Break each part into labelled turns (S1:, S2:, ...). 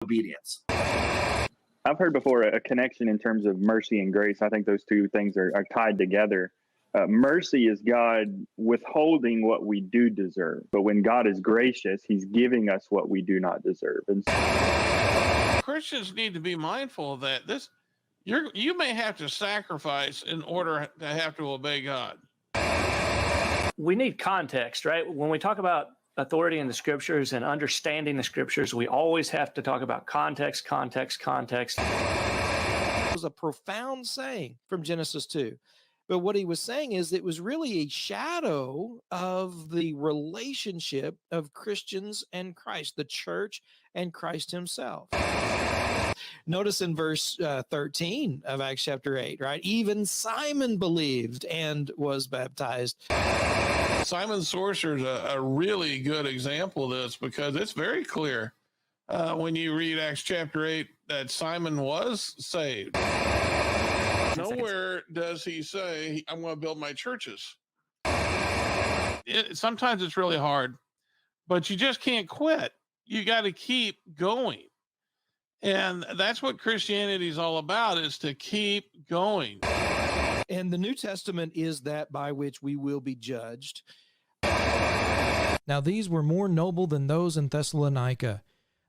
S1: obedience.
S2: I've heard before a connection in terms of mercy and grace. I think those two things are tied together. Mercy is God withholding what we do deserve. But when God is gracious, he's giving us what we do not deserve. And
S3: Christians need to be mindful of that. You may have to sacrifice in order to have to obey God.
S4: We need context, right? When we talk about authority in the scriptures and understanding the scriptures, we always have to talk about context.
S5: It was a profound saying from Genesis 2. But what he was saying is it was really a shadow of the relationship of Christians and Christ, the church and Christ himself. Notice in verse 13 of Acts chapter 8, right? Even Simon believed and was baptized.
S3: Simon Sorcerer is a really good example of this because it's very clear when you read Acts chapter 8 that Simon was saved. Nowhere does he say, I'm going to build my churches. Sometimes it's really hard, but you just can't quit. You got to keep going. And that's what Christianity is all about, is to keep going.
S5: And the New Testament is that by which we will be judged. Now these were more noble than those in Thessalonica.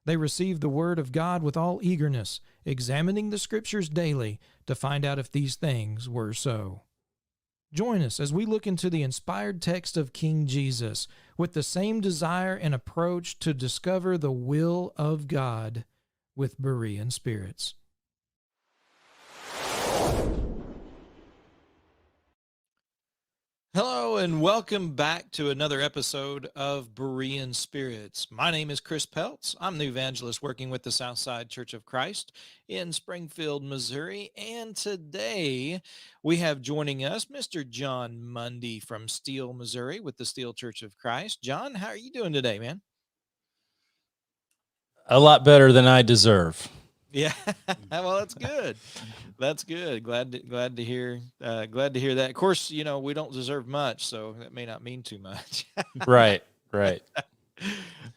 S5: They received the word of God with all eagerness, examining the scriptures daily to find out if these things were so. Join us as we look into the inspired text of King Jesus with the same desire and approach to discover the will of God with Berean spirits. Hello and welcome back to another episode of Berean Spirits. My name is Chris Peltz. I'm the evangelist working with the Southside Church of Christ in Springfield, Missouri. And today we have joining us Mr. John Mundy from Steele, Missouri with the Steele Church of Christ. John, how are you doing today, man?
S6: A lot better than I deserve.
S5: Yeah, well, that's good. That's good. Glad to hear. Glad to hear that. Of course, you know we don't deserve much, so that may not mean too much.
S6: Right.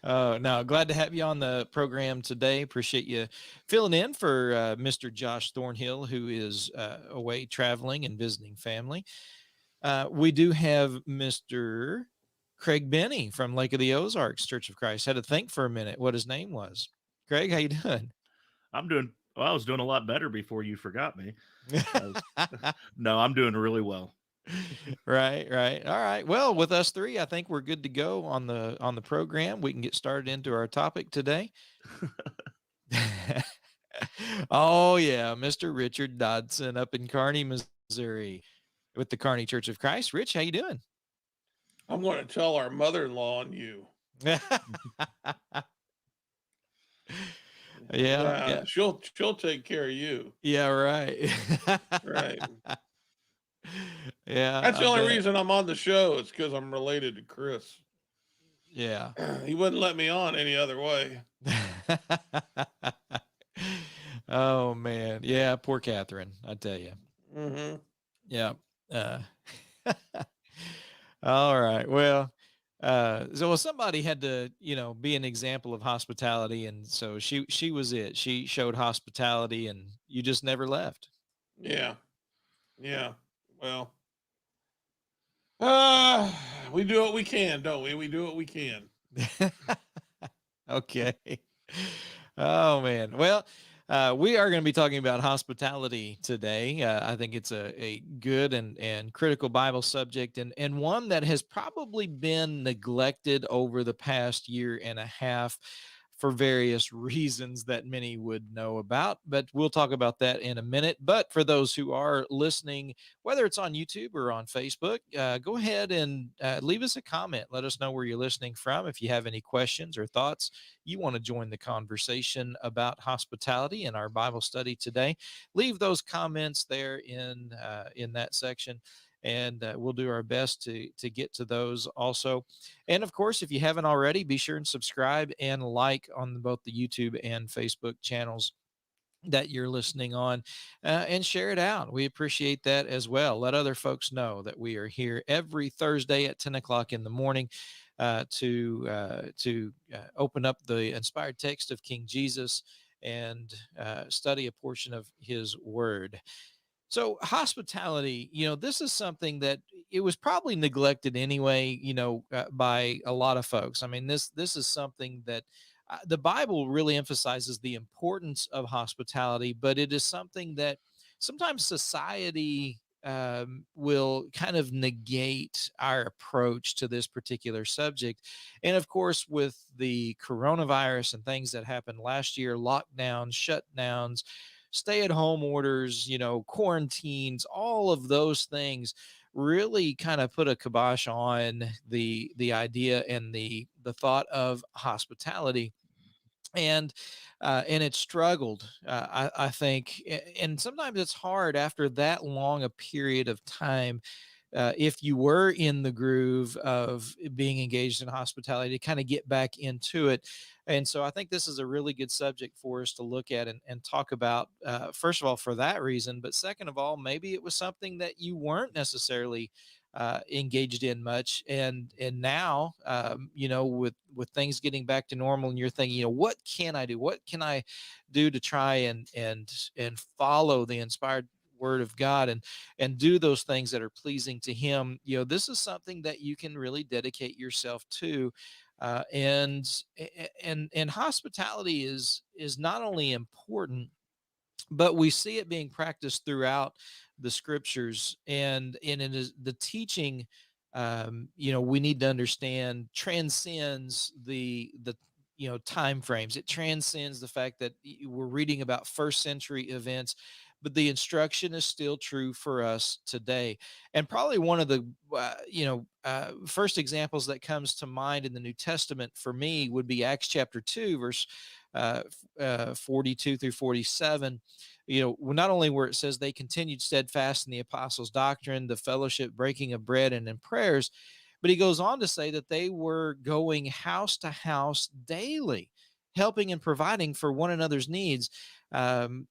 S5: No, glad to have you on the program today. Appreciate you filling in for Mr. Josh Thornhill, who is away traveling and visiting family. We do have Mr. Craig Benny from Lake of the Ozarks Church of Christ. Had to think for a minute what his name was. Craig, how you doing?
S1: I was doing a lot better before you forgot me. No, I'm doing really well.
S5: Right. All right. Well, with us three, I think we're good to go on the program. We can get started into our topic today. Oh yeah, Mr. Richard Dodson up in Kearney, Missouri with the Kearney Church of Christ. Rich, how you doing?
S3: I'm going to tell our mother-in-law on you. Yeah. She'll take care of you.
S5: Yeah, right.
S3: Right.
S5: Yeah.
S3: That's the only reason I'm on the show. It's because I'm related to Chris.
S5: Yeah.
S3: He wouldn't let me on any other way.
S5: Oh man. Yeah, poor Catherine, I tell you.
S3: Mm-hmm.
S5: Yeah. All right. Well, so somebody had to, be an example of hospitality. And so she was it. She showed hospitality and you just never left.
S3: Yeah. Yeah. Well, we do what we can, don't we? We do what we can.
S5: Okay. Oh man. Well, we are going to be talking about hospitality today. I think it's a good and critical Bible subject and one that has probably been neglected over the past year and a half for various reasons that many would know about, but we'll talk about that in a minute. But for those who are listening, whether it's on YouTube or on Facebook, go ahead and leave us a comment. Let us know where you're listening from. If you have any questions or thoughts, you want to join the conversation about hospitality in our Bible study today, leave those comments there in that section. And we'll do our best to get to those also. And of course, if you haven't already, be sure and subscribe and like on both the YouTube and Facebook channels that you're listening on, and share it out. We appreciate that as well. Let other folks know that we are here every Thursday at 10 o'clock in the morning to open up the inspired text of King Jesus and study a portion of his word. So hospitality, this is something that it was probably neglected anyway, by a lot of folks. I mean, this is something that the Bible really emphasizes the importance of hospitality, but it is something that sometimes society will kind of negate our approach to this particular subject. And of course, with the coronavirus and things that happened last year, lockdowns, shutdowns, stay at home orders, quarantines, all of those things really kind of put a kibosh on the idea and the thought of hospitality. And it struggled, I think, and sometimes it's hard after that long a period of time, if you were in the groove of being engaged in hospitality, to kind of get back into it. And so I think this is a really good subject for us to look at and talk about, first of all, for that reason. But second of all, maybe it was something that you weren't necessarily engaged in much. And now, with things getting back to normal, and you're thinking, what can I do? What can I do to try and follow the inspired word of God and do those things that are pleasing to him? This is something that you can really dedicate yourself to. And hospitality is not only important, but we see it being practiced throughout the scriptures, and it is the teaching, we need to understand, transcends the time frames. It transcends the fact that we're reading about first century events, but the instruction is still true for us today. And probably one of the first examples that comes to mind in the New Testament for me would be Acts chapter 2, verse 42 through 47. Not only where it says they continued steadfast in the apostles' doctrine, the fellowship, breaking of bread, and in prayers, but he goes on to say that they were going house to house daily, helping and providing for one another's needs. And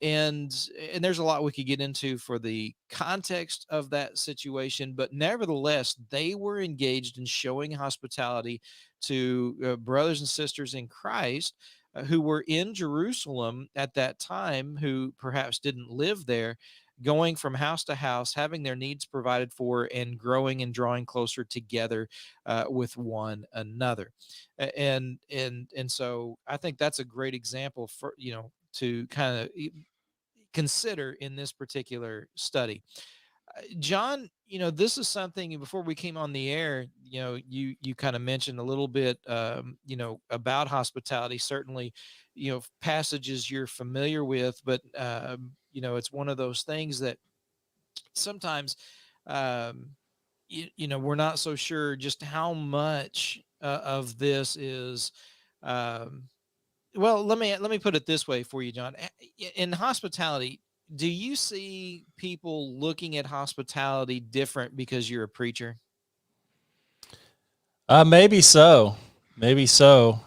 S5: there's a lot we could get into for the context of that situation, but nevertheless, they were engaged in showing hospitality to brothers and sisters in Christ, who were in Jerusalem at that time, who perhaps didn't live there, going from house to house, having their needs provided for, and growing and drawing closer together with one another. And so I think that's a great example for to kind of consider in this particular study. John, this is something, before we came on the air, you kind of mentioned a little bit, about hospitality. Certainly, passages you're familiar with, but, it's one of those things that sometimes, we're not so sure just how much of this is, um, well, let me put it this way for you, John. In hospitality, do you see people looking at hospitality different because you're a preacher?
S6: Maybe so. Maybe so.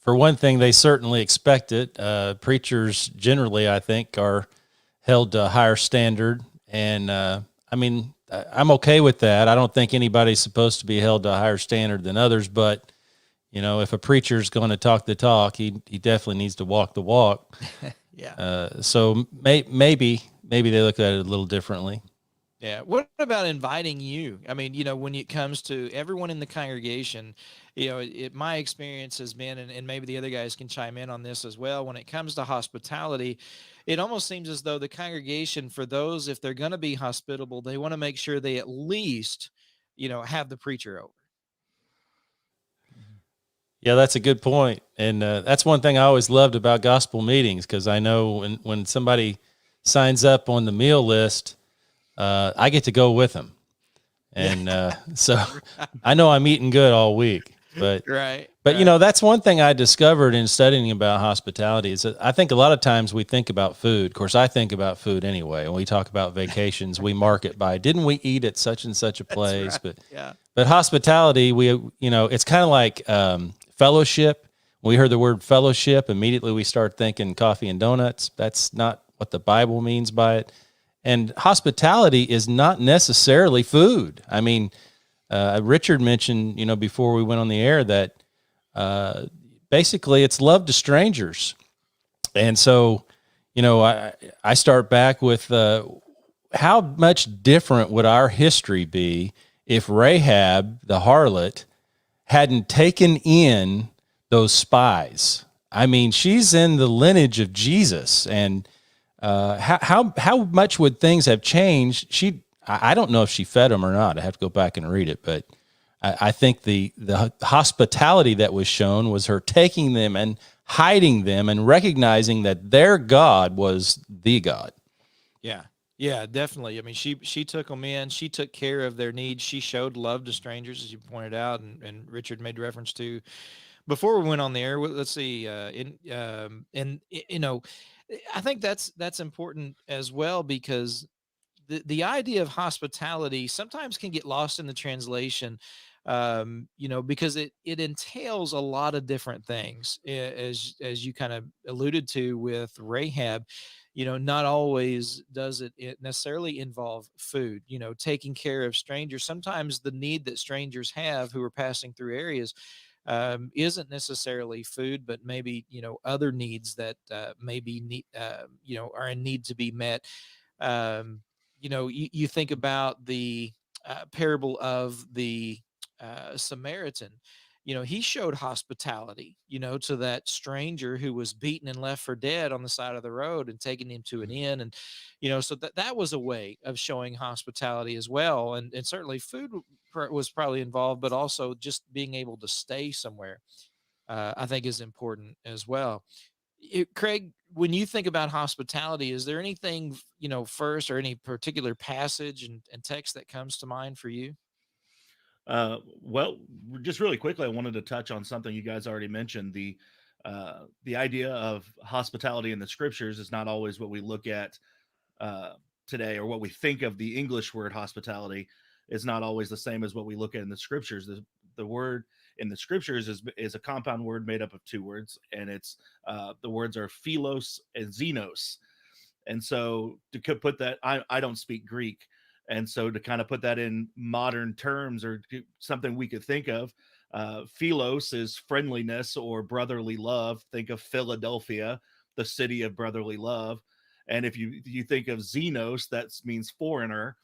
S6: For one thing, they certainly expect it. Preachers generally, I think, are held to a higher standard. And I'm okay with that. I don't think anybody's supposed to be held to a higher standard than others. But, if a preacher's going to talk the talk, he definitely needs to walk the walk.
S5: Yeah.
S6: So maybe they look at it a little differently.
S5: Yeah. What about inviting you? I mean, when it comes to everyone in the congregation, my experience has been, and maybe the other guys can chime in on this as well. When it comes to hospitality, it almost seems as though the congregation, for those, if they're going to be hospitable, they want to make sure they at least, have the preacher over.
S6: Yeah, that's a good point. And that's one thing I always loved about gospel meetings, because I know when somebody signs up on the meal list, I get to go with them. And so I know I'm eating good all week. But
S5: right.
S6: That's one thing I discovered in studying about hospitality is that I think a lot of times we think about food. Of course, I think about food anyway. When we talk about vacations, we mark it by, didn't we eat at such and such a place?
S5: Right.
S6: But hospitality, it's kind of like fellowship. When we heard the word fellowship, immediately we start thinking coffee and donuts. That's not what the Bible means by it. And hospitality is not necessarily food. I mean, Richard mentioned, before we went on the air, that basically it's love to strangers. And so, I start back with how much different would our history be if Rahab, the harlot, hadn't taken in those spies? I mean, she's in the lineage of Jesus, and how much would things have changed? I don't know if she fed them or not. I have to go back and read it, but I think the hospitality that was shown was her taking them and hiding them and recognizing that their God was the God.
S5: Yeah. Yeah, definitely. I mean, she took them in. She took care of their needs. She showed love to strangers, as you pointed out, and Richard made reference to before we went on the air. Let's see. I think that's important as well, because the idea of hospitality sometimes can get lost in the translation, because it entails a lot of different things, as you kind of alluded to with Rahab. Not always does it necessarily involve food, taking care of strangers. Sometimes the need that strangers have who are passing through areas isn't necessarily food, but maybe, other needs that maybe need, are in need to be met. You think about the parable of the Samaritan. He showed hospitality, to that stranger who was beaten and left for dead on the side of the road, and taking him to an inn. And, so that was a way of showing hospitality as well. And certainly food was probably involved, but also just being able to stay somewhere, I think, is important as well. Craig, when you think about hospitality, is there anything, first, or any particular passage and text that comes to mind for you?
S1: Well, just really quickly, I wanted to touch on something you guys already mentioned. The idea of hospitality in the scriptures is not always what we look at uh, today, or what we think of the English word hospitality is not always the same as what we look at in the scriptures. The word in the scriptures is a compound word made up of two words, and it's the words are philos and xenos. And so to put that, I don't speak Greek. And so to kind of put that in modern terms, or something we could think of, philos is friendliness or brotherly love. Think of Philadelphia, the city of brotherly love. And if you think of xenos, that means foreigner.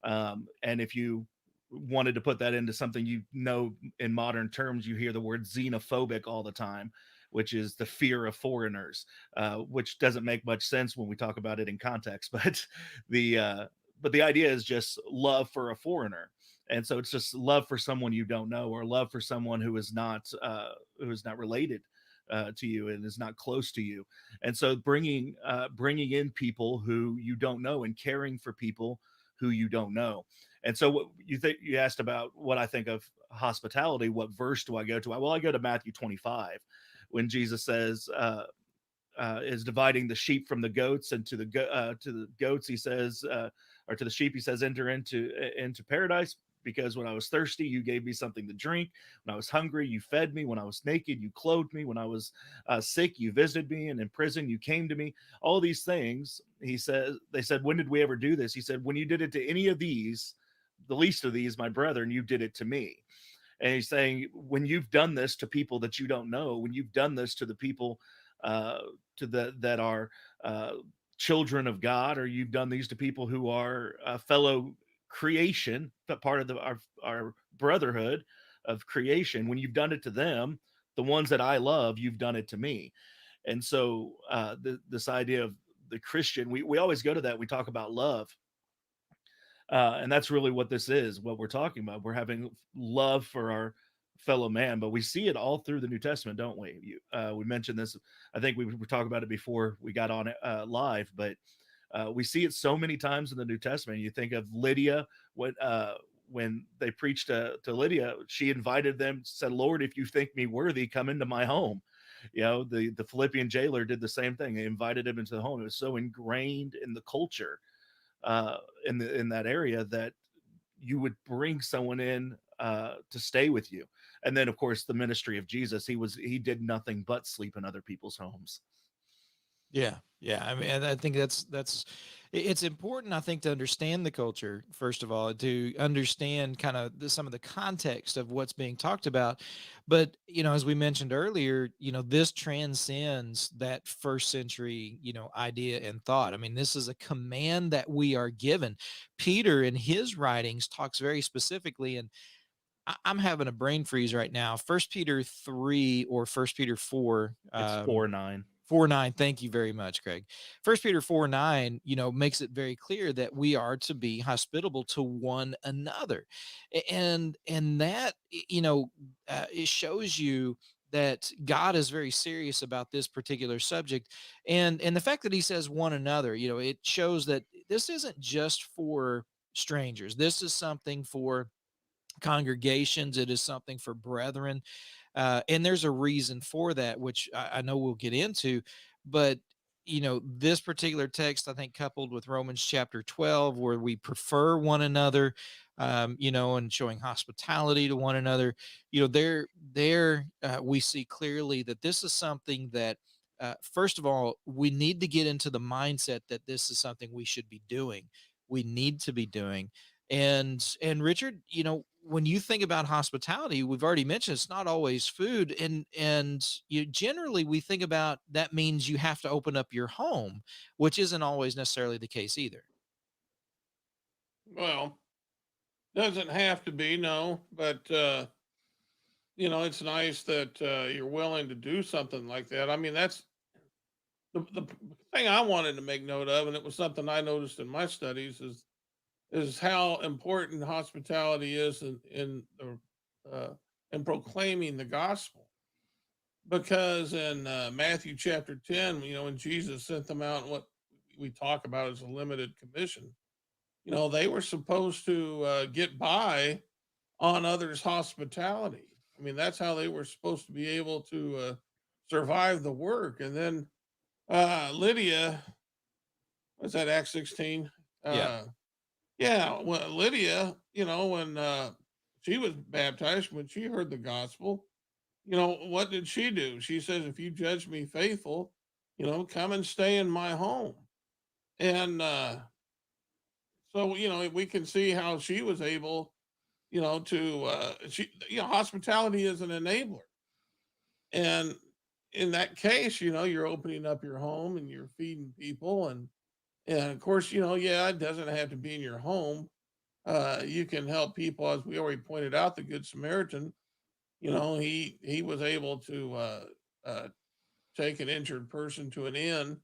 S1: And if you wanted to put that into something, in modern terms, you hear the word xenophobic all the time, which is the fear of foreigners, which doesn't make much sense when we talk about it in context. The uh, but the idea is just love for a foreigner, and so it's just love for someone you don't know, or love for someone who is not related to you and is not close to you. And so bringing in people who you don't know, and caring for people who you don't know. And so what you asked about what I think of hospitality. What verse do I go to? Well, I go to Matthew 25, when Jesus says, is dividing the sheep from the goats, and to the goats he says, or to the sheep he says, enter into paradise, because when I was thirsty you gave me something to drink, when I was hungry you fed me, when I was naked you clothed me, when I was sick you visited me, and in prison you came to me. All these things, he says, they said, when did we ever do this? He said, when you did it to any of these, the least of these, my brethren, you did it to me. And he's saying, when you've done this to people that you don't know, when you've done this to the people uh, that are children of God, or you've done these to people who are fellow creation, but part of our brotherhood of creation, when you've done it to them, the ones that I love, you've done it to me. And so this idea of the Christian, we always go to that. We talk about love, and that's really what this is, what we're talking about. We're having love for our fellow man, but we see it all through the New Testament, don't we? We mentioned this. I think we were talking about it before we got on live, but we see it so many times in the New Testament. You think of Lydia, when they preached to Lydia, she invited them, said, Lord, if you think me worthy, come into my home. The Philippian jailer did the same thing. They invited him into the home. It was so ingrained in the culture uh, in that area, that you would bring someone in to stay with you. And then, of course, the ministry of Jesus, he did nothing but sleep in other people's homes.
S5: Yeah, yeah. I mean, and I think that's it's important, I think, to understand the culture, first of all, to understand kind of some of the context of what's being talked about. But, as we mentioned earlier, this transcends that first century, idea and thought. I mean, this is a command that we are given. Peter in his writings talks very specifically, and I'm having a brain freeze right now. First Peter 3 or First Peter 4.
S1: It's 4:9.
S5: 4:9. Thank you very much, Craig. First Peter 4:9, makes it very clear that we are to be hospitable to one another. And that, it shows you that God is very serious about this particular subject. And the fact that he says one another, it shows that this isn't just for strangers. This is something for congregations. It is something for brethren. And there's a reason for that, which I know we'll get into. But, this particular text, I think, coupled with Romans chapter 12, where we prefer one another, and showing hospitality to one another, we see clearly that this is something that, first of all, we need to get into the mindset that this is something we should be doing. We need to be doing. And Richard, when you think about hospitality, we've already mentioned it's not always food, and you generally we think about that means you have to open up your home, which isn't always necessarily the case either.
S3: Well, doesn't have to be, no, but it's nice that you're willing to do something like that. I mean, that's the thing I wanted to make note of, and it was something I noticed in my studies is how important hospitality is in proclaiming the gospel. Because in Matthew chapter 10, when Jesus sent them out, what we talk about as a limited commission, they were supposed to get by on others' hospitality. I mean, that's how they were supposed to be able to survive the work. And then Lydia, what's that, Acts 16?
S5: Yeah.
S3: Yeah, well, Lydia, when she was baptized, when she heard the gospel, what did she do? She says, if you judge me faithful, come and stay in my home. And so, we can see how she was able, hospitality is an enabler. And in that case, you're opening up your home and you're feeding people. And of course, it doesn't have to be in your home. You can help people, as we already pointed out, the Good Samaritan. He was able to take an injured person to an inn,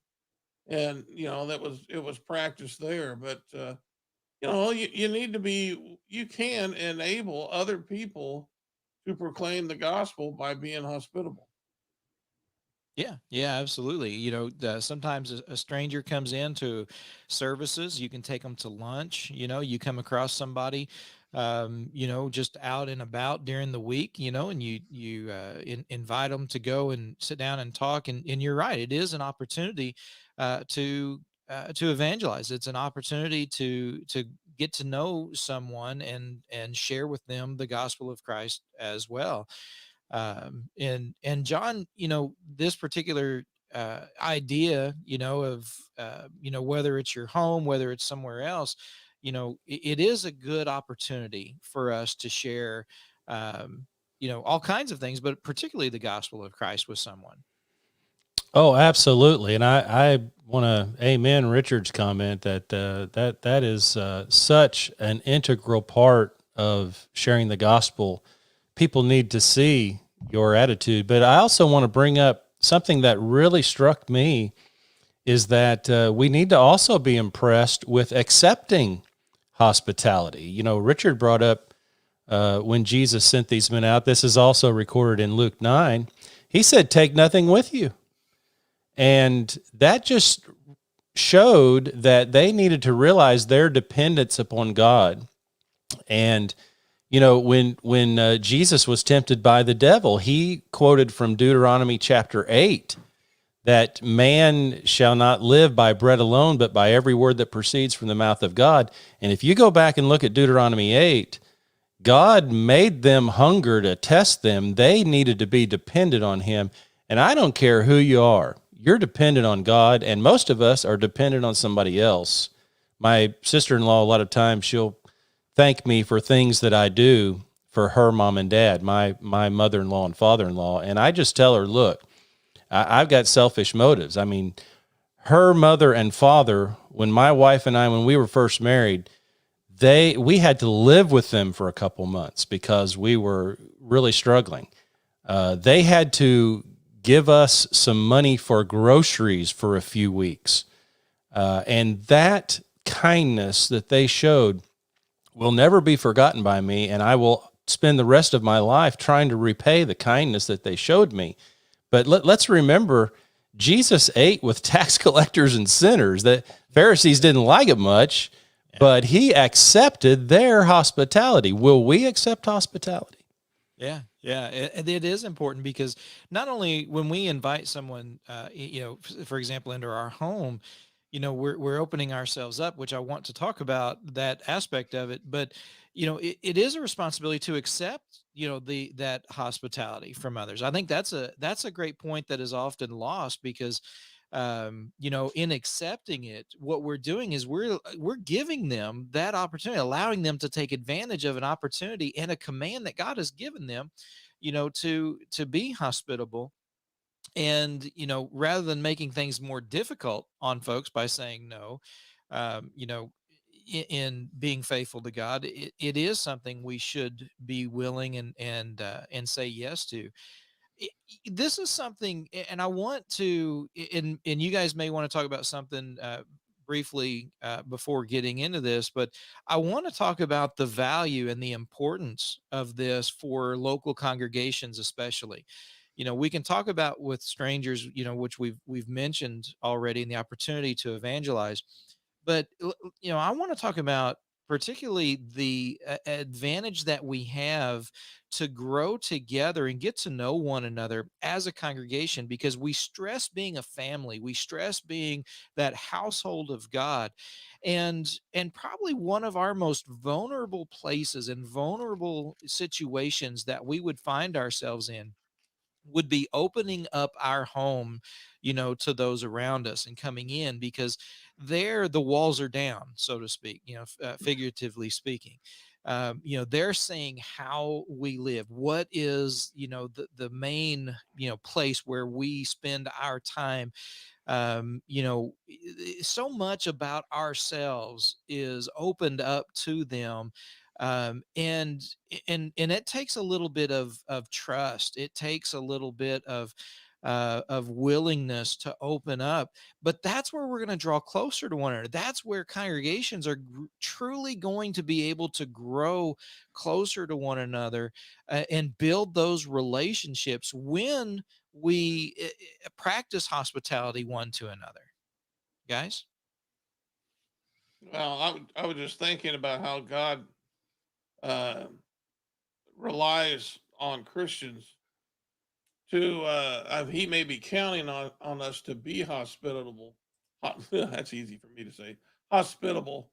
S3: and it was practiced there. But you need to be. You can enable other people to proclaim the gospel by being hospitable.
S5: Yeah, absolutely. Sometimes a stranger comes into services. You can take them to lunch. You come across somebody, just out and about during the week, and you invite them to go and sit down and talk. And you're right, it is an opportunity to evangelize. It's an opportunity to get to know someone and share with them the gospel of Christ as well. And John, this particular idea, of whether it's your home, whether it's somewhere else, it is a good opportunity for us to share, all kinds of things, but particularly the gospel of Christ with someone.
S6: Oh, absolutely. And I want to amen Richard's comment that is such an integral part of sharing the gospel. People need to see your attitude. But I also want to bring up something that really struck me is that we need to also be impressed with accepting hospitality. Richard brought up when Jesus sent these men out, this is also recorded in Luke 9, he said, take nothing with you. And that just showed that they needed to realize their dependence upon God. And when Jesus was tempted by the devil, he quoted from Deuteronomy chapter 8 that man shall not live by bread alone, but by every word that proceeds from the mouth of God. And if you go back and look at Deuteronomy 8, God made them hunger to test them. They needed to be dependent on him. And I don't care who you are, you're dependent on God, and most of us are dependent on somebody else. My sister-in-law, a lot of times she'll thank me for things that I do for her mom and dad, my mother-in-law and father-in-law. And I just tell her, look, I've got selfish motives. I mean, her mother and father, when my wife and I, when we were first married, we had to live with them for a couple months because we were really struggling. They had to give us some money for groceries for a few weeks. And that kindness that they showed will never be forgotten by me. And I will spend the rest of my life trying to repay the kindness that they showed me. But let's remember, Jesus ate with tax collectors and sinners. The Pharisees didn't like it much, but he accepted their hospitality. Will we accept hospitality?
S5: Yeah, yeah, it is important because not only when we invite someone, for example, into our home, we're opening ourselves up, which I want to talk about that aspect of it. But it is a responsibility to accept, that hospitality from others. I think that's a great point that is often lost because in accepting it, what we're doing is we're giving them that opportunity, allowing them to take advantage of an opportunity and a command that God has given them, to be hospitable. And rather than making things more difficult on folks by saying no, um, you know in being faithful to God, it is something we should be willing and say yes to. This is something, and I want to, and you guys may want to talk about something briefly before getting into this, but I want to talk about the value and the importance of this for local congregations, especially. We can talk about with strangers, which we've mentioned already, and the opportunity to evangelize. But I want to talk about particularly the advantage that we have to grow together and get to know one another as a congregation, because we stress being a family, we stress being that household of God. And probably one of our most vulnerable places and vulnerable situations that we would find ourselves in would be opening up our home, to those around us and coming in, because there the walls are down, so to speak, figuratively speaking. They're seeing how we live, what is, the main, place where we spend our time. So much about ourselves is opened up to them. And it takes a little bit of trust. It takes a little bit of willingness to open up. But that's where we're going to draw closer to one another. That's where congregations are truly going to be able to grow closer to one another, and build those relationships when we practice hospitality one to another, guys.
S3: Well, I was just thinking about how God uh, relies on Christians to he may be counting on us to be hospitable. That's easy for me to say. Hospitable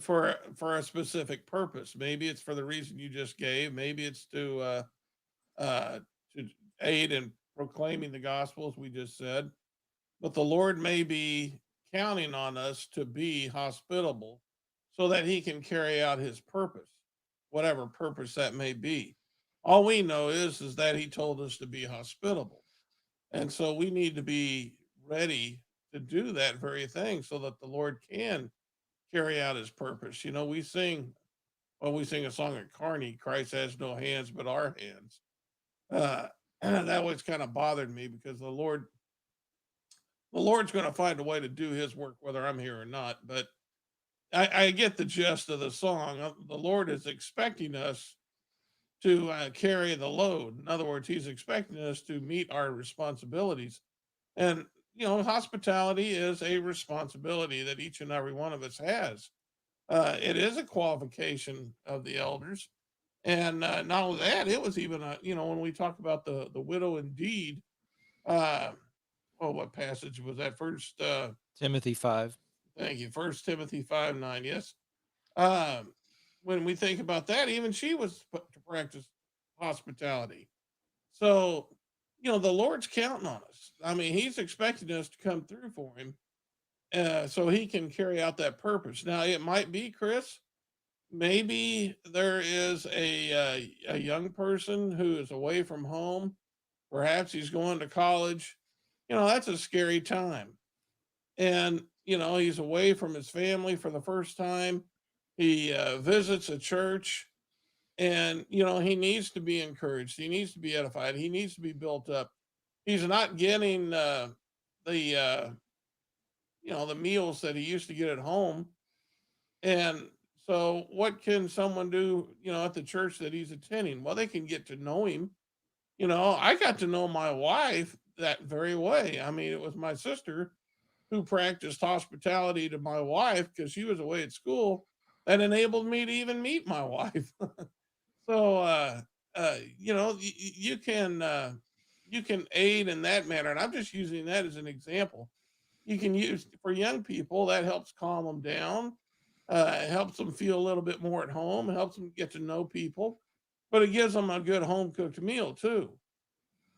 S3: for a specific purpose. Maybe it's for the reason you just gave. Maybe it's uh, to aid in proclaiming the gospel, as we just said. But the Lord may be counting on us to be hospitable so that he can carry out his purpose, whatever purpose that may be. All we know is that he told us to be hospitable. And so we need to be ready to do that very thing so that the Lord can carry out his purpose. We sing a song at Carney, Christ has no hands but our hands. Uh, that always kind of bothered me because the Lord's going to find a way to do his work, whether I'm here or not. But I get the gist of the song. The Lord is expecting us to carry the load. In other words, he's expecting us to meet our responsibilities. And, hospitality is a responsibility that each and every one of us has. It is a qualification of the elders. And not only that, it was even, when we talk about the widow indeed, uh, what passage was that? First,
S5: Timothy 5.
S3: thank you. First Timothy 5:9. Yes. Um, when we think about that, even she was put to practice hospitality. So, the Lord's counting on us. I mean, he's expecting us to come through for him. so he can carry out that purpose. Now, it might be, Chris, maybe there is a young person who is away from home. Perhaps he's going to college. That's a scary time. And, he's away from his family for the first time. He visits a church, and, he needs to be encouraged. He needs to be edified. He needs to be built up. He's not getting the, the meals that he used to get at home. And so, what can someone do, at the church that he's attending? Well, they can get to know him. I got to know my wife that very way. I mean, it was my sister who practiced hospitality to my wife because she was away at school that enabled me to even meet my wife. So, you can aid in that manner. And I'm just using that as an example. You can use for young people that helps calm them down, helps them feel a little bit more at home, helps them get to know people, but it gives them a good home cooked meal too.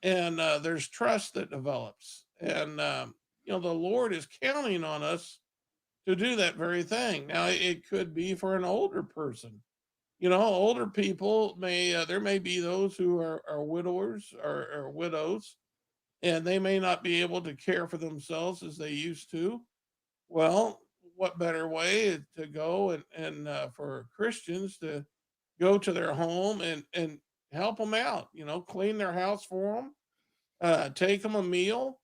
S3: And there's trust that develops. And, the Lord is counting on us to do that very thing. Now, it could be for an older person. Older people there may be those who are widowers or widows, and they may not be able to care for themselves as they used to. Well, what better way to go and for Christians to go to their home and help them out, clean their house for them, take them a meal,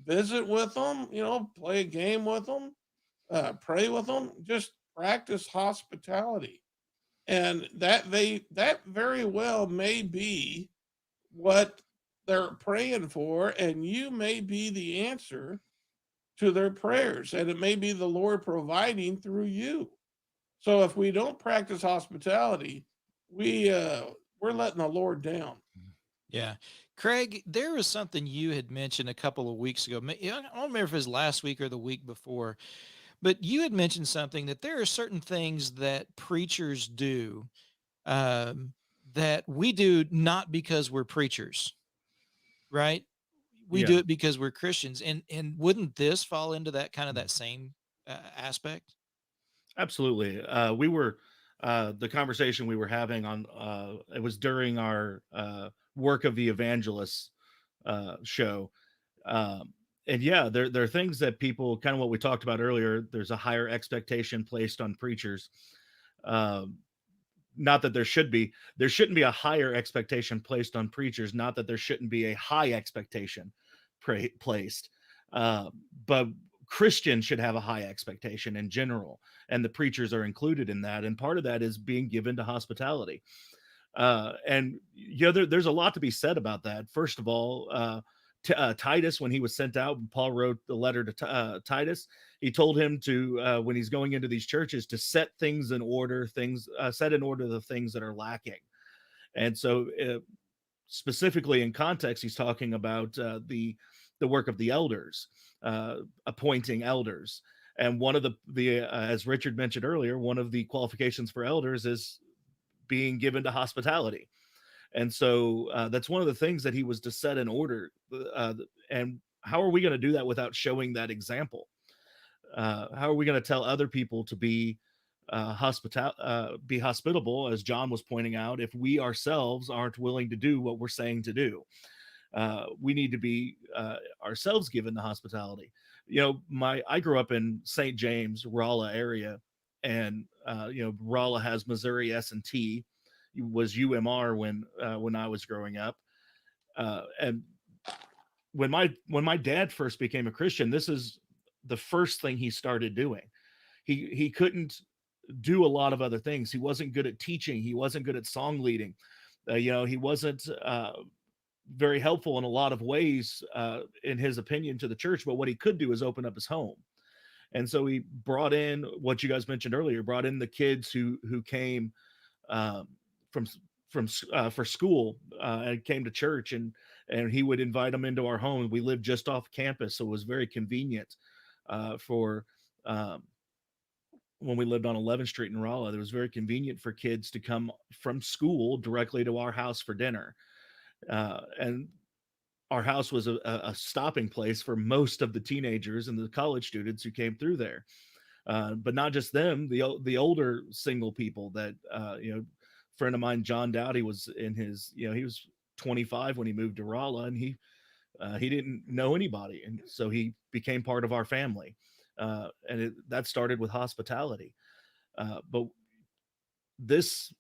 S3: visit with them, play a game with them, pray with them, just practice hospitality. And that very well may be what they're praying for, and you may be the answer to their prayers, and it may be the Lord providing through you. So if we don't practice hospitality, we're letting the Lord down.
S5: Yeah. Craig, there was something you had mentioned a couple of weeks ago. I don't remember if it was last week or the week before, but you had mentioned something that there are certain things that preachers do, um, that we do not because we're preachers, right? We
S1: Yeah,
S5: do it because we're Christians. And wouldn't this fall into that kind of that same aspect?
S1: absolutely. We were the conversation we were having on it was during our work of the evangelists show. And yeah, there are things that people kind of what we talked about earlier. There's a higher expectation placed on preachers. Um, Not that there shouldn't be a higher expectation placed on preachers. Not that there shouldn't be a high expectation placed. Uh, but Christians should have a high expectation in general, and the preachers are included in that. And part of that is being given to hospitality. And there's a lot to be said about that. First of all, Titus, when he was sent out, Paul wrote the letter to Titus. He told him to, when he's going into these churches, to set things in order, set in order the things that are lacking. And so, specifically in context, he's talking about the work of the elders, appointing elders. And one of the as Richard mentioned earlier, one of the qualifications for elders is being given to hospitality. And so that's one of the things that he was to set in order. And how are we going to do that without showing that example? How are we going to tell other people to be be hospitable, as John was pointing out, if we ourselves aren't willing to do what we're saying to do? We need to be ourselves given the hospitality. I grew up in St. James, Rolla area, and Rolla has Missouri S&T. Was UMR when I was growing up, and when my dad first became a Christian, this is the first thing he started doing. He couldn't do a lot of other things. He wasn't good at teaching. He wasn't good at song leading. He wasn't very helpful in a lot of ways, in his opinion, to the church. But what he could do is open up his home. And so he brought in what you guys mentioned earlier, brought in the kids who came um, from for school, and came to church, and he would invite them into our home. We lived just off campus, so it was very convenient for um, when we lived on 11th Street in Rolla. It was very convenient for kids to come from school directly to our house for dinner. And our house was a stopping place for most of the teenagers and the college students who came through there. But not just them, the older single people that, friend of mine, John Dowdy, was in his, he was 25 when he moved to Rolla, and he didn't know anybody, and so he became part of our family. That started with hospitality. But this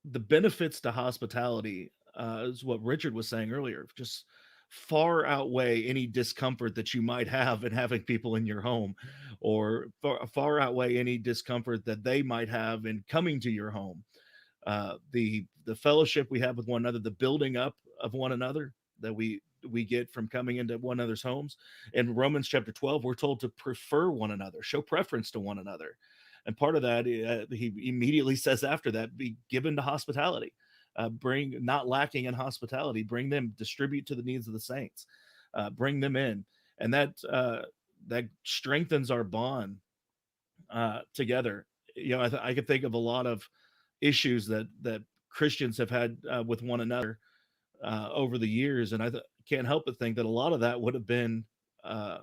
S1: the benefits to hospitality, is what Richard was saying earlier, just far outweigh any discomfort that you might have in having people in your home, or far outweigh any discomfort that they might have in coming to your home. The fellowship we have with one another, the building up of one another that we get from coming into one another's homes. In Romans chapter 12, we're told to prefer one another, show preference to one another. And part of that, he immediately says after that, be given to hospitality. Bring, not lacking in hospitality, bring them, distribute to the needs of the saints, bring them in. And that strengthens our bond together. I could think of a lot of issues that Christians have had with one another over the years, and I can't help but think that a lot of that would have been uh,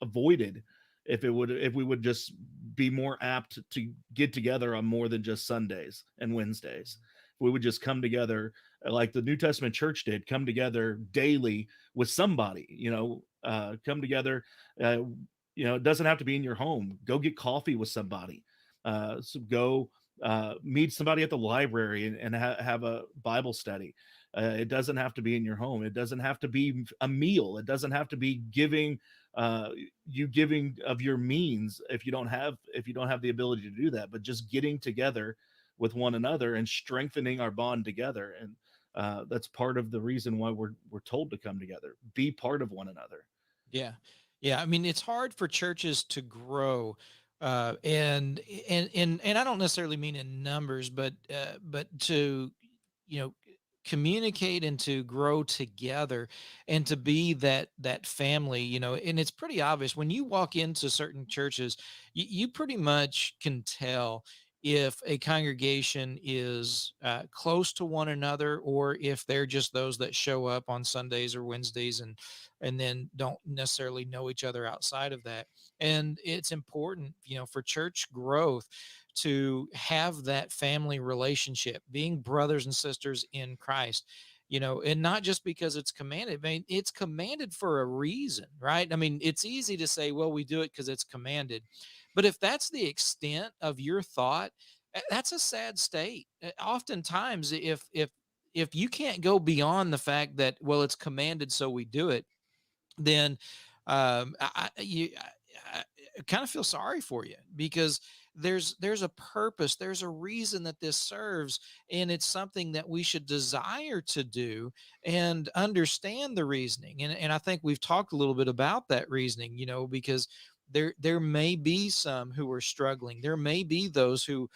S1: avoided if we would just be more apt to get together on more than just Sundays and Wednesdays. We would just come together like the New Testament church did, come together daily with somebody, come together. It doesn't have to be in your home. Go get coffee with somebody. So go meet somebody at the library and have a Bible study. It doesn't have to be in your home. It doesn't have to be a meal. It doesn't have to be giving of your means if you don't have the ability to do that, but just getting together with one another and strengthening our bond together. And that's part of the reason why we're told to come together, be part of one another.
S5: Yeah. Yeah. I mean, it's hard for churches to grow. And I don't necessarily mean in numbers, but to, you know, communicate and to grow together and to be that family, and it's pretty obvious when you walk into certain churches, you pretty much can tell if a congregation is close to one another, or if they're just those that show up on Sundays or Wednesdays and then don't necessarily know each other outside of that. And it's important, for church growth, to have that family relationship, being brothers and sisters in Christ, and not just because it's commanded. I mean, it's commanded for a reason, right? I mean, it's easy to say, well, we do it because it's commanded. But if that's the extent of your thought, that's a sad state. Oftentimes, if you can't go beyond the fact that, well, it's commanded, so we do it, then I kind of feel sorry for you, because there's a purpose, there's a reason that this serves, and it's something that we should desire to do and understand the reasoning. And I think we've talked a little bit about that reasoning, because there may be some who are struggling. There may be those who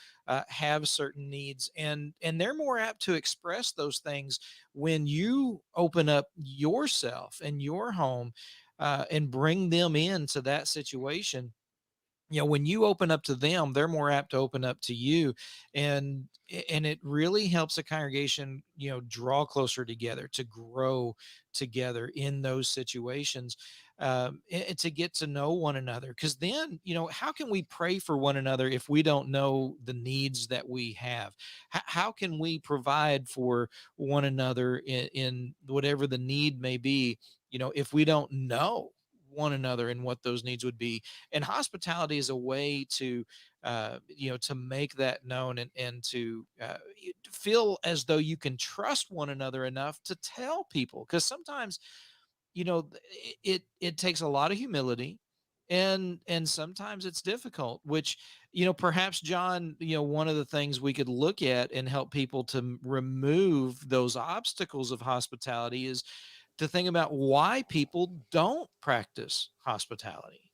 S5: have certain needs, and they're more apt to express those things when you open up yourself and your home, and bring them into that situation. When you open up to them, they're more apt to open up to you. And it really helps a congregation, draw closer together, to grow together in those situations, and to get to know one another. Because then, how can we pray for one another if we don't know the needs that we have? How can we provide for one another in whatever the need may be, if we don't know one another and what those needs would be? And hospitality is a way to to make that known, and to feel as though you can trust one another enough to tell people. Because sometimes, it takes a lot of humility, and sometimes it's difficult, which, perhaps, John, one of the things we could look at and help people to remove those obstacles of hospitality is to think about why people don't practice hospitality.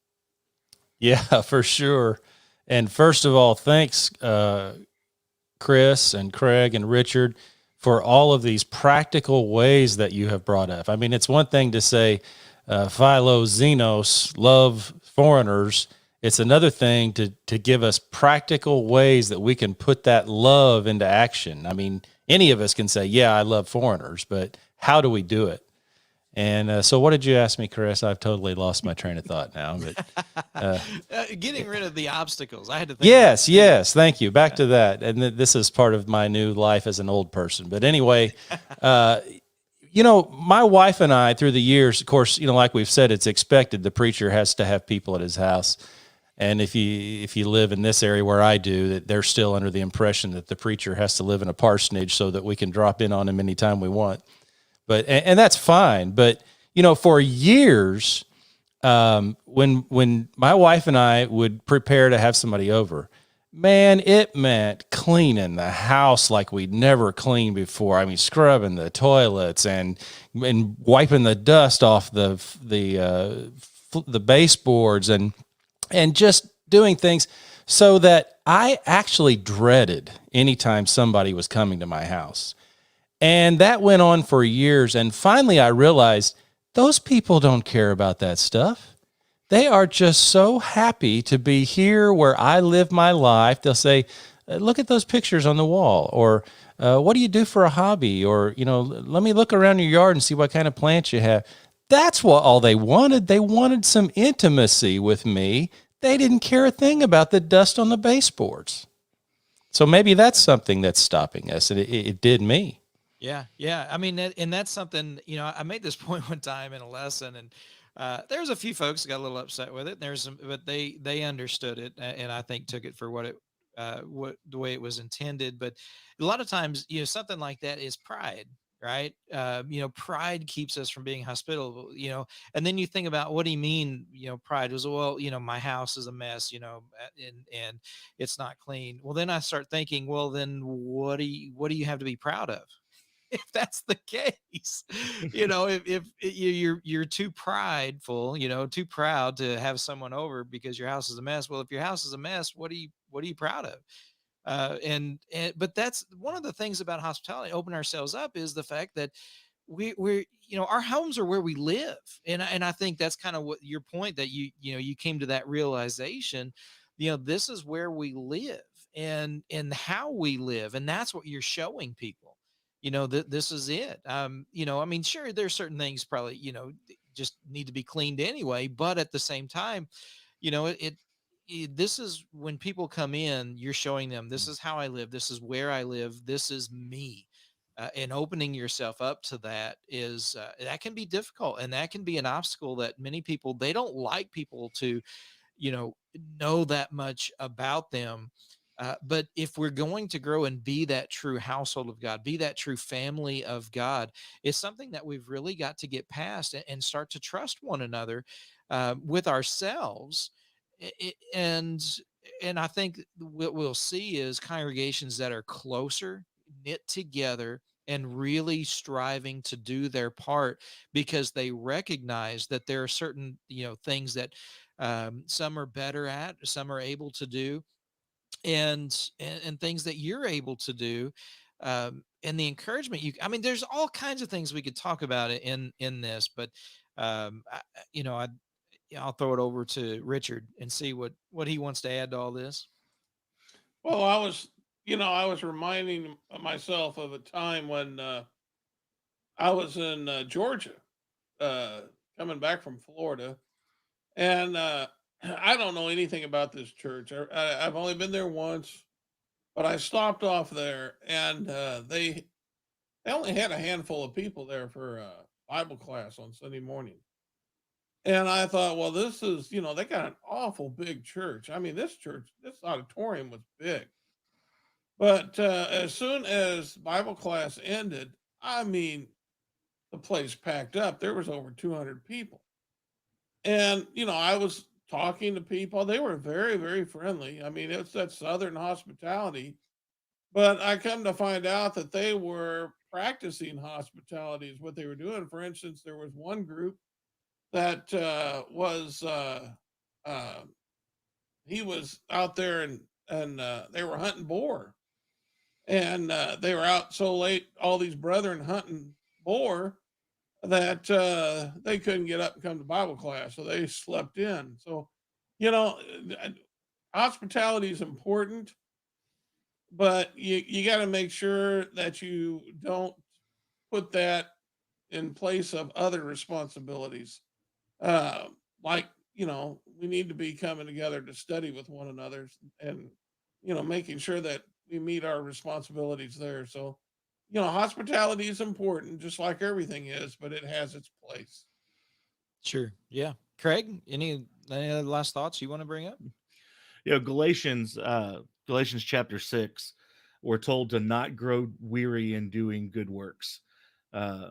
S6: Yeah, for sure. And first of all, thanks, Chris and Craig and Richard, for all of these practical ways that you have brought up. I mean, it's one thing to say, philo xenos, love foreigners. It's another thing to give us practical ways that we can put that love into action. I mean, any of us can say, yeah, I love foreigners, but how do we do it? And so what did you ask me, Chris? I've totally lost my train of thought now. But
S5: Getting rid of the obstacles. I had to think.
S6: yes. Thank you. Back to that. And this is part of my new life as an old person. But anyway, my wife and I, through the years, of course, like we've said, it's expected the preacher has to have people at his house. And if you live in this area where I do, that they're still under the impression that the preacher has to live in a parsonage so that we can drop in on him anytime we want. But and that's fine. But for years, when my wife and I would prepare to have somebody over, man, it meant cleaning the house like we'd never cleaned before. I mean, scrubbing the toilets and wiping the dust off the baseboards and just doing things so that I actually dreaded anytime somebody was coming to my house. And that went on for years. And finally, I realized those people don't care about that stuff. They are just so happy to be here where I live my life. They'll say, look at those pictures on the wall, or what do you do for a hobby? Or, let me look around your yard and see what kind of plants you have. That's what all they wanted. They wanted some intimacy with me. They didn't care a thing about the dust on the baseboards. So maybe that's something that's stopping us. And it did me.
S5: Yeah. I mean, and that's something, I made this point one time in a lesson, and there's a few folks that got a little upset with it. But they understood it, and I think took it for the way it was intended. But a lot of times, something like that is pride, right? Pride keeps us from being hospitable, and then you think about, what do you mean, pride was, well, my house is a mess, and it's not clean. Well, then I start thinking, well, then what do you have to be proud of? If that's the case, if you're too prideful, too proud to have someone over because your house is a mess. Well, if your house is a mess, what are you proud of? But that's one of the things about hospitality, open ourselves up, is the fact that we're our homes are where we live. And I think that's kind of what your point, that you came to that realization, this is where we live and how we live. And that's what you're showing people. This is it. I mean, sure, there's certain things probably, just need to be cleaned anyway, but at the same time, this is when people come in, you're showing them, this is how I live. This is where I live. This is me. And opening yourself up to that is, that can be difficult, and that can be an obstacle that many people, they don't like people to, know that much about them. But if we're going to grow and be that true household of God, be that true family of God, it's something that we've really got to get past and start to trust one another with ourselves. And I think what we'll see is congregations that are closer, knit together, and really striving to do their part, because they recognize that there are certain things that some are better at, some are able to do, and things that you're able to do, and the encouragement I mean, there's all kinds of things we could talk about it in this, but I'll throw it over to Richard and see what he wants to add to all this.
S3: Well, I was reminding myself of a time when I was in Georgia, uh, coming back from Florida, and I don't know anything about this church. I've only been there once, but I stopped off there, and they only had a handful of people there for Bible class on Sunday morning. And I thought, well, this is, they got an awful big church. I mean, this auditorium was big. But as soon as Bible class ended, I mean, the place packed up. There was over 200 people. And, I was talking to people. They were very, very friendly. I mean, it's that Southern hospitality. But I come to find out that they were practicing hospitality, is what they were doing. For instance, there was one group that uh, he was out there, and they were hunting boar, and they were out so late, all these brethren hunting boar, that they couldn't get up and come to Bible class, so they slept in. So, you know, uh, hospitality is important, but you got to make sure that you don't put that in place of other responsibilities. Like, we need to be coming together to study with one another and, making sure that we meet our responsibilities there. So, hospitality is important, just like everything is, but it has its place.
S5: Sure. Yeah. Craig, any other last thoughts you want to bring up?
S1: Galatians chapter 6, we're told to not grow weary in doing good works. Uh,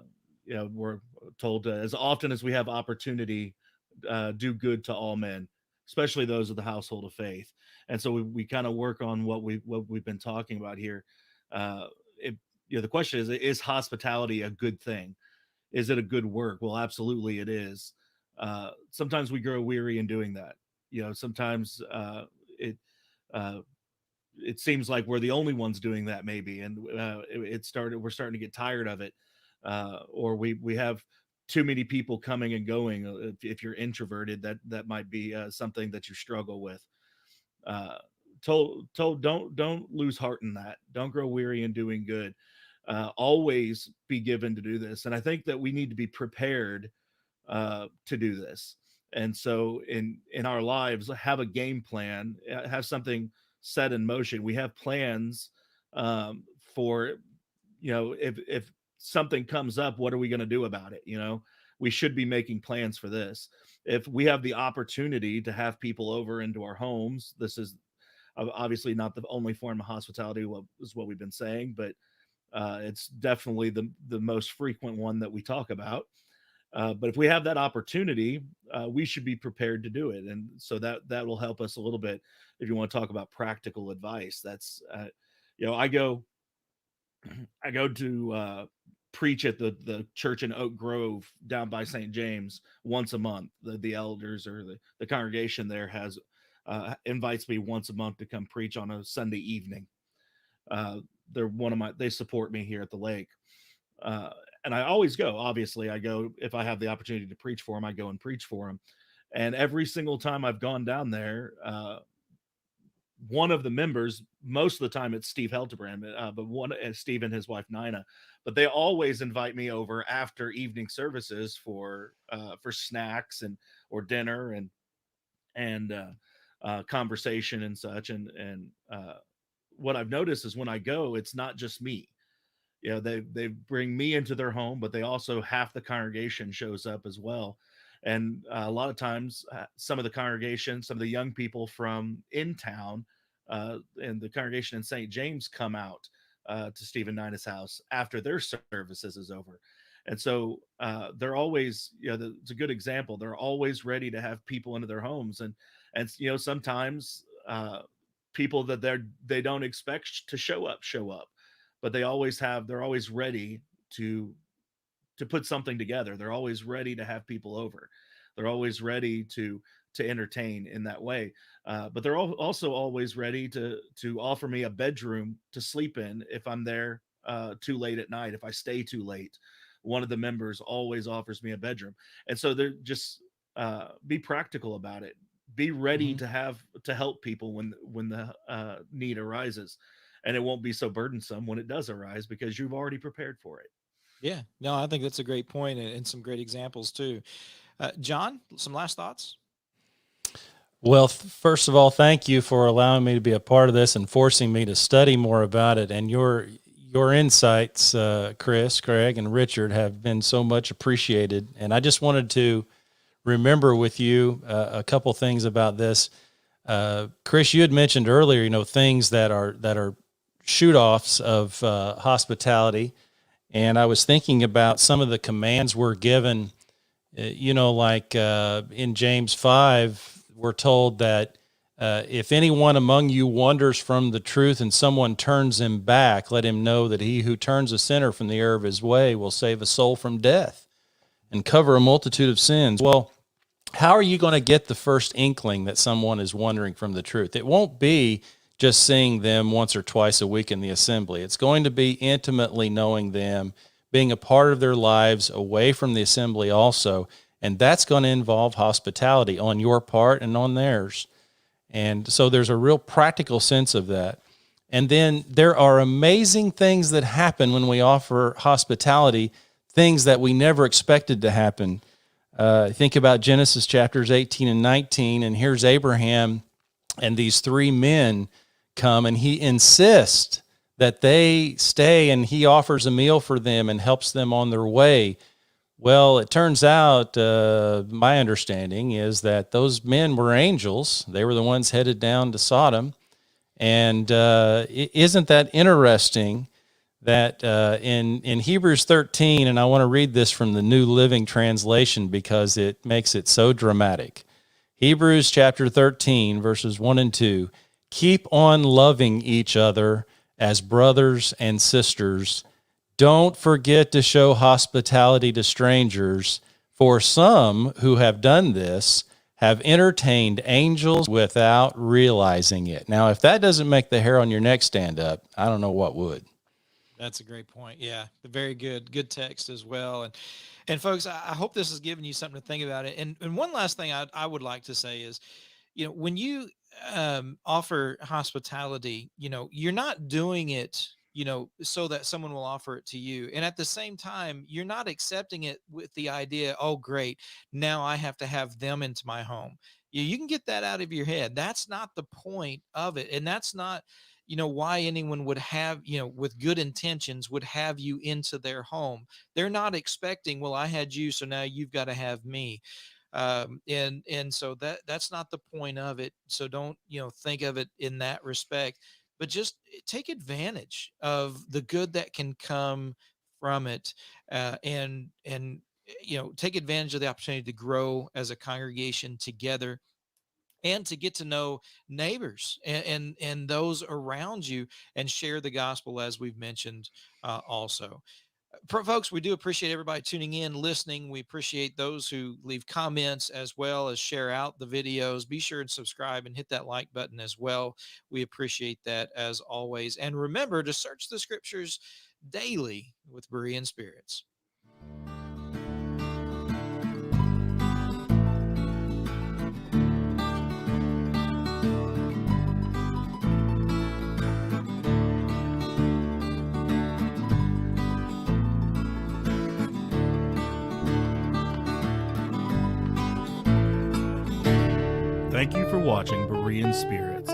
S1: we're told to, as often as we have opportunity, do good to all men, especially those of the household of faith. And so we kind of work on what we've been talking about here. Uh, it, the question is hospitality a good thing? Is it a good work? Well, absolutely it is. Sometimes we grow weary in doing that. Sometimes it uh, it seems like we're the only ones doing that, maybe, and we're starting to get tired of it, or we have too many people coming and going. If you're introverted, that might be something that you struggle with. Uh, told don't lose heart in that. Don't grow weary in doing good. Always be given to do this, and I think that we need to be prepared to do this. And so in our lives, have a game plan, have something set in motion. We have plans for, if something comes up, what are we going to do about it? We should be making plans for this. If we have the opportunity to have people over into our homes, this is obviously not the only form of hospitality, is what we've been saying, but it's definitely the most frequent one that we talk about. But if we have that opportunity, we should be prepared to do it. And so that will help us a little bit. If you want to talk about practical advice, that's, I go to preach at the church in Oak Grove down by St. James once a month. The elders or the congregation there has invites me once a month to come preach on a Sunday evening. They support me here at the lake. Uh, and I always go. Obviously, I go if I have the opportunity to preach for them. I go and preach for them. And every single time I've gone down there, one of the members, most of the time it's Steve Heltebrand, but Steve and his wife Nina, but they always invite me over after evening services for snacks or dinner and conversation and such. And what I've noticed is when I go, it's not just me. They bring me into their home, but they also half the congregation shows up as well. And a lot of times some of the young people from in town and the congregation in St. James come out to Stephen Nina's house after their services is over. And so they're always, it's a good example. They're always ready to have people into their homes. And sometimes people that they don't expect to show up, but they're always ready to put something together. They're always ready to have people over. They're always ready to entertain in that way. But they're also always ready to offer me a bedroom to sleep in if I'm there too late at night. If I stay too late, one of the members always offers me a bedroom. And so they're just be practical about it. Be ready to help people when the need arises. And it won't be so burdensome when it does arise because you've already prepared for it.
S5: Yeah, no, I think that's a great point and some great examples too. John, some last thoughts?
S6: Well, first of all, thank you for allowing me to be a part of this and forcing me to study more about it. And your insights, Chris, Craig, and Richard, have been so much appreciated. And I just wanted to remember with you a couple things about this. Chris, you had mentioned earlier, things that are shoot-offs of hospitality. And I was thinking about some of the commands we're given, like in James 5, we're told that if anyone among you wanders from the truth and someone turns him back, let him know that he who turns a sinner from the error of his way will save a soul from death and cover a multitude of sins. Well, how are you going to get the first inkling that someone is wandering from the truth? It won't be just seeing them once or twice a week in the assembly. It's going to be intimately knowing them, being a part of their lives away from the assembly also. And that's going to involve hospitality on your part and on theirs. And so there's a real practical sense of that. And then there are amazing things that happen when we offer hospitality things that we never expected to happen. Think about Genesis chapters 18 and 19, and here's Abraham and these three men come, and he insists that they stay, and he offers a meal for them and helps them on their way. Well, it turns out, my understanding is that those men were angels. They were the ones headed down to Sodom. And isn't that interesting that in Hebrews 13, and I want to read this from the New Living Translation because it makes it so dramatic. Hebrews chapter 13, verses 1 and 2, keep on loving each other as brothers and sisters. Don't forget to show hospitality to strangers, for some who have done this have entertained angels without realizing it. Now, if that doesn't make the hair on your neck stand up, I don't know what would.
S5: That's a great point. Yeah, very good text as well. And folks, I hope this has given you something to think about it. And one last thing I would like to say is, when you offer hospitality, you're not doing it, so that someone will offer it to you. And at the same time, you're not accepting it with the idea, oh, great, now I have to have them into my home. You can get that out of your head. That's not the point of it. And that's not, why anyone would have, with good intentions would have you into their home. They're not expecting, well, I had you, so now you've got to have me. And so that's not the point of it. So don't, think of it in that respect, but just take advantage of the good that can come from it. And take advantage of the opportunity to grow as a congregation together and to get to know neighbors and those around you and share the gospel, as we've mentioned, also. Folks, we do appreciate everybody tuning in, listening. We appreciate those who leave comments as well as share out the videos. Be sure and subscribe and hit that like button as well. We appreciate that as always. And remember to search the scriptures daily with Berean Spirits.
S1: Thank you for watching Berean Spirits.